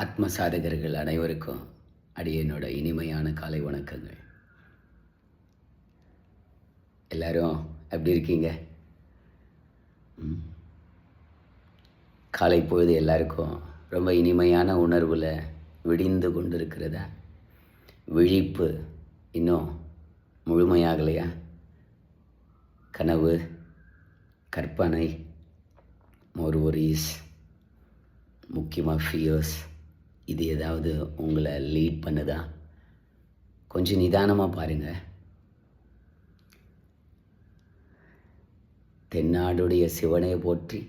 ஆத்ம சாதகர்கள் அனைவருக்கும் அடியேனோட இனிமையான காலை வணக்கங்கள். எல்லாரும் எப்படி இருக்கீங்க? காலை பொழுது எல்லாருக்கும் ரொம்ப இனிமையான உணர்வில் விடிந்து கொண்டு இருக்கிறதா? விழிப்பு இன்னும் முழுமையாகலையா? கனவு, கற்பனை, மோர் ஒரீஸ், முக்கியமாக ஃபியர்ஸ், இது ஏதாவது உங்களை லீட் பண்ணுதா? கொஞ்சம் நிதானமாக பாருங்கள். தென்னாடுடைய சிவனை போற்றி,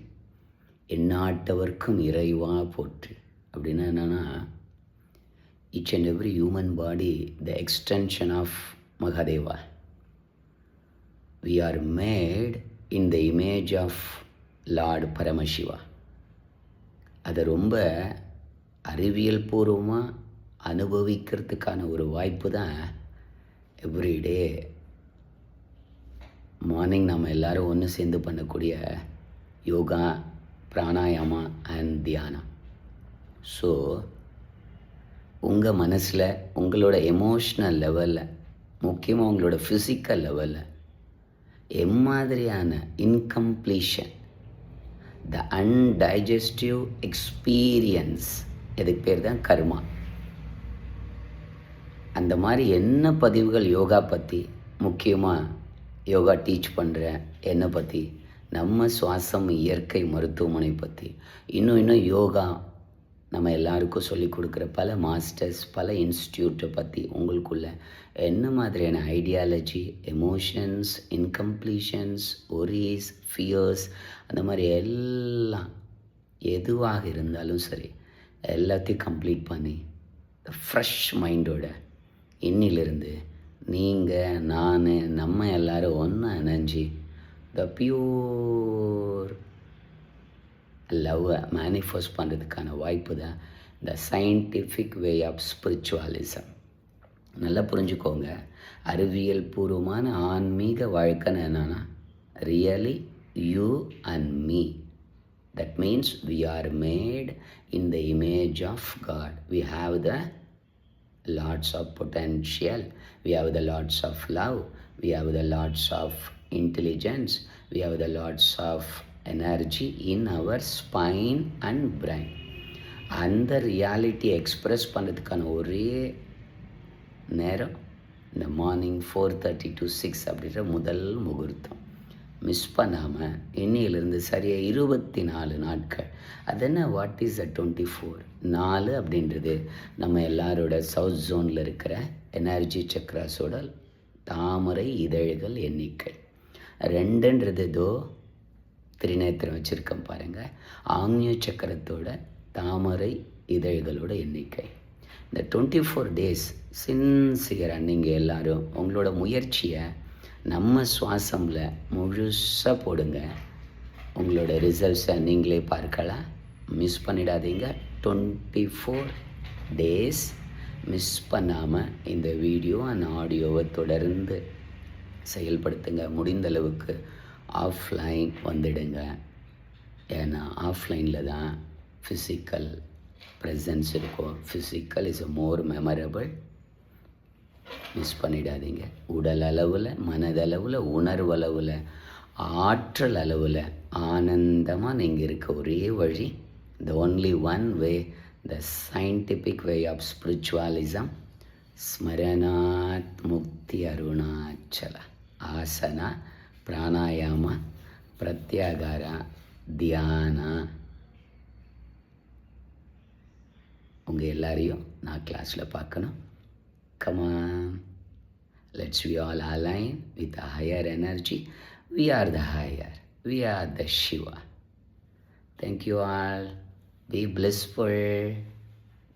எந்நாட்டவர்க்கும் இறைவா போற்றி. அப்படின்னா என்னென்னா, each and every human body the extension of Mahadeva. We are made in the image of lord Paramashiva. அதை ரொம்ப அறிவியல் பூர்வமாக அனுபவிக்கிறதுக்கான ஒரு வாய்ப்பு தான் எவ்ரிடே மார்னிங் நம்ம எல்லோரும் ஒன்று சேர்ந்து பண்ணக்கூடிய யோகா, பிராணாயாமா அண்ட் தியானம். ஸோ உங்கள் மனசில், உங்களோட எமோஷ்னல் லெவலில், முக்கியமாக உங்களோட ஃபிசிக்கல் லெவலில் எம்மாதிரியான இன்கம்ப்ளீஷன், த அன்டைஜஸ்டிவ் எக்ஸ்பீரியன்ஸ், இதுக்கு பேர் தான் கர்மா. அந்த மாதிரி என்ன பதிவுகள் யோகா பற்றி, முக்கியமாக யோகா டீச் பண்ணுற என்னை பற்றி, நம்ம சுவாசம் இயற்கை மருத்துவமனை பற்றி, இன்னும் யோகா நம்ம எல்லாருக்கும் சொல்லிக் கொடுக்குற பல மாஸ்டர்ஸ், பல இன்ஸ்டியூட்டை பற்றி உங்களுக்குள்ள என்ன மாதிரியான ஐடியாலஜி, எமோஷன்ஸ், இன்கம்ப்ளீஷன்ஸ், ஒரீஸ், ஃபியர்ஸ், அந்த மாதிரி எல்லாம் எதுவாக இருந்தாலும் சரி, எல்லாத்தையும் கம்ப்ளீட் பண்ணி ஃப்ரெஷ் மைண்டோட இன்னிலிருந்து நீங்கள், நான், நம்ம எல்லோரும் ஒன்றா இணைஞ்சி த பியூர் லவ்வை மேனிஃபெஸ்ட் பண்ணுறதுக்கான வாய்ப்பு தான் the scientific way of spiritualism. நல்லா புரிஞ்சுக்கோங்க. அறிவியல் பூர்வமான ஆன்மீக வாழ்க்கைன்னு என்னென்னா, really you and me. That means we are made in the image of God. We have the lots of potential. We have the lots of love. We have the lots of intelligence. We have the lots of energy in our spine and brain. அந்த reality express பண்ணுறதுக்கான ஒரே நேரம் இந்த morning 4:30 to 6 அப்படின்ற முதல் முகூர்த்தம். Miss பண்ணாமல் இன்னையிலிருந்து சரியாக 24 நாட்கள். அது என்ன, வாட் இஸ் அ 24? 4 அப்படின்றது நம்ம எல்லாரோட சவுத் ஜோனில் இருக்கிற எனர்ஜி சக்ராஸோட தாமரை இதழ்கள் எண்ணிக்கை. 2ன்றது திரிநேத்திரம் வச்சுருக்கேன் பாருங்கள், ஆக்னிய சக்கரத்தோட தாமரை இதழ்களோட எண்ணிக்கை. இந்த 24 days சின்சியராக நீங்கள் எல்லோரும் உங்களோட முயற்சியை நம்ம சுவாசமில் முழுசாக போடுங்க. உங்களோட ரிசல்ட்ஸை நீங்களே பார்க்கலாம். மிஸ் பண்ணிடாதீங்க. 24 days மிஸ் பண்ணாமல் இந்த வீடியோ அண்ட் ஆடியோவை தொடர்ந்து செயல்படுத்துங்க. முடிந்த அளவுக்கு ஆஃப்லைன் வந்துடுங்க. ஏன்னா ஆஃப்லைனில் தான் ஃபிசிக்கல் ப்ரெசன்ஸ் இருக்கும். Physical is more memorable. Miss பண்ணிடாதீங்க. உடல் அளவில், மனதளவில், உணர்வளவில், ஆற்றல் அளவில் ஆனந்தமாக நீங்கள் இருக்க ஒரே வழி, the only one way, the scientific way of spiritualism. ஸ்மரணாத் முக்தி அருணாச்சல. ஆசனா, பிராணாயாம, பிரத்யாகாரா, தியானா. உங்கள் எல்லாரையும் நான் கிளாஸில் பார்க்கணும். Come on, let's we all align with a higher energy. We are the higher. We are the Shiva. Thank you all. Be blissful.